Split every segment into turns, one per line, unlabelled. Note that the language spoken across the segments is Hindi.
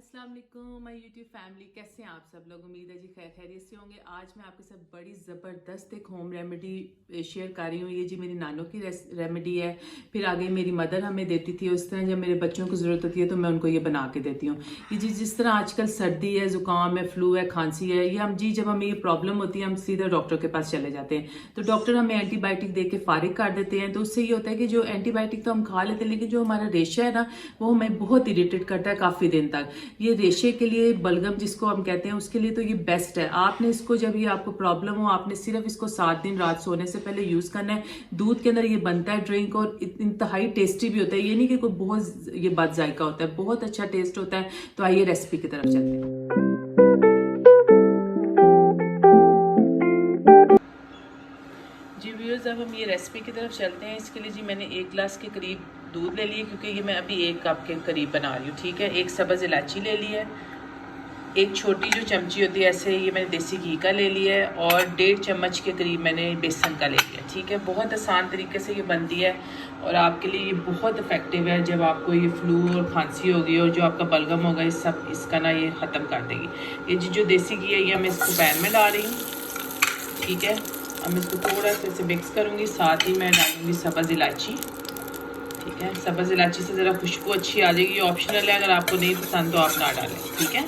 अस्सलाम वालेकुम माय यूट्यूब फैमिली, कैसे हैं आप सब लोग। उम्मीद है जी खैर खैरियत से होंगे। आज मैं आपके साथ बड़ी ज़बरदस्त एक होम रेमेडी शेयर कर रही हूँ। ये जी मेरी नानों की रेमेडी है, फिर आगे मेरी मदर हमें देती थी। उस तरह जब मेरे बच्चों को ज़रूरत होती है तो मैं उनको ये बना के देती हूँ। ये जी जिस तरह आजकल सर्दी है, ज़ुकाम है, फ्लू है, खांसी है, ये हम जी जब हमें ये प्रॉब्लम होती है हम सीधा डॉक्टर के पास चले जाते हैं। तो डॉक्टर हमें एंटीबायोटिक दे के फारिग कर देते हैं। तो उससे ये होता है कि जो एंटीबायोटिक तो हम खा लेते हैं, लेकिन जो हमारा रेशा है ना वो हमें बहुत इरिटेट करता है काफ़ी दिन तक। ये रेशे के लिए बलगम जिसको हम कहते हैं उसके लिए तो ये बेस्ट है। आपने इसको जब ये आपको प्रॉब्लम हो आपने सिर्फ इसको 7 दिन रात सोने से पहले यूज़ करना है। दूध के अंदर ये बनता है ड्रिंक, और इंतहाई टेस्टी भी होता है। ये नहीं कि कोई बहुत ये बद जायका होता है, बहुत अच्छा टेस्ट होता है। तो आइए रेसिपी की तरफ चलते हैं। जी व्यूअर्स, अब हम ये रेसिपी की तरफ चलते हैं। इसके लिए जी मैंने 1 गिलास के करीब दूध ले लिए, क्योंकि ये मैं अभी 1 कप के करीब बना रही हूँ। ठीक है, 1 सब्ज़ इलायची ले ली है, 1 छोटी जो चमची होती है ऐसे ये मैंने देसी घी का ले लिया है, और 1.5 चम्मच के करीब मैंने बेसन का ले लिया। ठीक है, बहुत आसान तरीके से ये बनती है और आपके लिए ये बहुत इफेक्टिव है। जब आपको ये फ्लू और खांसी होगी और जो आपका बलगम होगा इस सब इसका ना ये ख़त्म कर देगी। ये जो देसी घी है ये मैं इसको पैन में डाल रही हूँ। ठीक है, अब मैं इसको थोड़ा सा इसे मिक्स करूँगी, साथ ही मैं डालूँगी सब्ज़ इलायची। ठीक है, सब्ज़ इलायची से ज़रा खुशबू अच्छी आ जाएगी। ऑप्शनल है, अगर आपको नहीं पसंद तो आप ना डालें। ठीक है,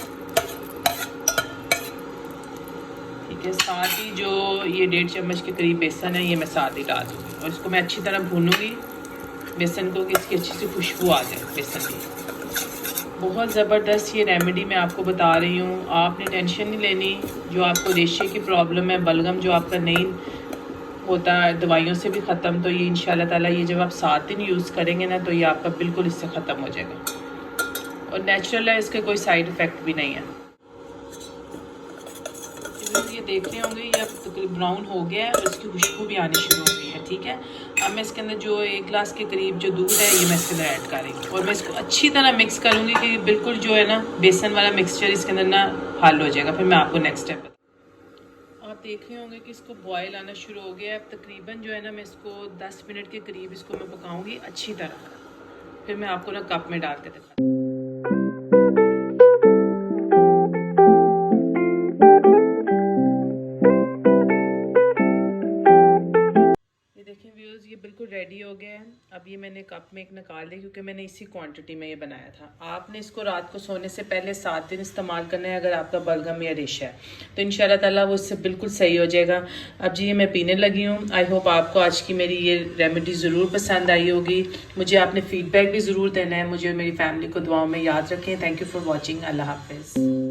ठीक है, साथ ही जो ये 1.5 चम्मच के करीब बेसन है ये मैं साथ ही डाल दूँगी, और इसको मैं अच्छी तरह भूनूँगी बेसन को कि इसकी अच्छी सी खुशबू आ जाए बेसन की। बहुत ज़बरदस्त ये रेमेडी मैं आपको बता रही हूँ। आपने टेंशन नहीं लेनी। जो आपको रेशे की प्रॉब्लम है, बलगम जो आपका नहीं होता है दवाइयों से भी ख़त्म, तो ये इंशाल्लाह ताला ये जब आप 7 दिन यूज़ करेंगे ना तो ये आपका बिल्कुल इससे ख़त्म हो जाएगा, और नेचुरल है, इसके कोई साइड इफ़ेक्ट भी नहीं है। ये देख रहे होंगे ये अब तकरीबन ब्राउन हो गया है और इसकी खुशबू भी आनी शुरू हो गई है। ठीक है, अब मैं इसके अंदर जो 1 गिलास के करीब जो दूध है ये मैं इसके अंदर ऐड करेंगी, और मैं इसको अच्छी तरह मिक्स करूँगी कि बिल्कुल जो है ना बेसन वाला मिक्सचर इसके अंदर ना हल हो जाएगा। फिर मैं आपको नेक्स्ट स्टेप आप देख रहे होंगे कि इसको बॉयल आना शुरू हो गया है। अब तकरीबन जो है ना मैं इसको 10 मिनट के करीब इसको मैं पकाऊंगी अच्छी तरह, फिर मैं आपको ना कप में डाल के दिखाऊंगी। ये देखें व्यूअर्स, ये बिल्कुल रेडी हो गया है। अब ये मैंने कप में एक निकाल लिया, क्योंकि मैंने इसी क्वांटिटी में ये बनाया था। आपने इसको रात को सोने से पहले 7 दिन इस्तेमाल करना है अगर आपका बलगम या रेशा है, तो इंशाल्लाह ताला वो इससे बिल्कुल सही हो जाएगा। अब जी ये मैं पीने लगी हूँ। आई होप आपको आज की मेरी ये रेमेडी ज़रूर पसंद आई होगी। मुझे आपने फीडबैक भी ज़रूर देना है। मुझे और मेरी फैमिली को दुआओं में याद रखें। Thank you for watching. अल्लाह हाफिज़।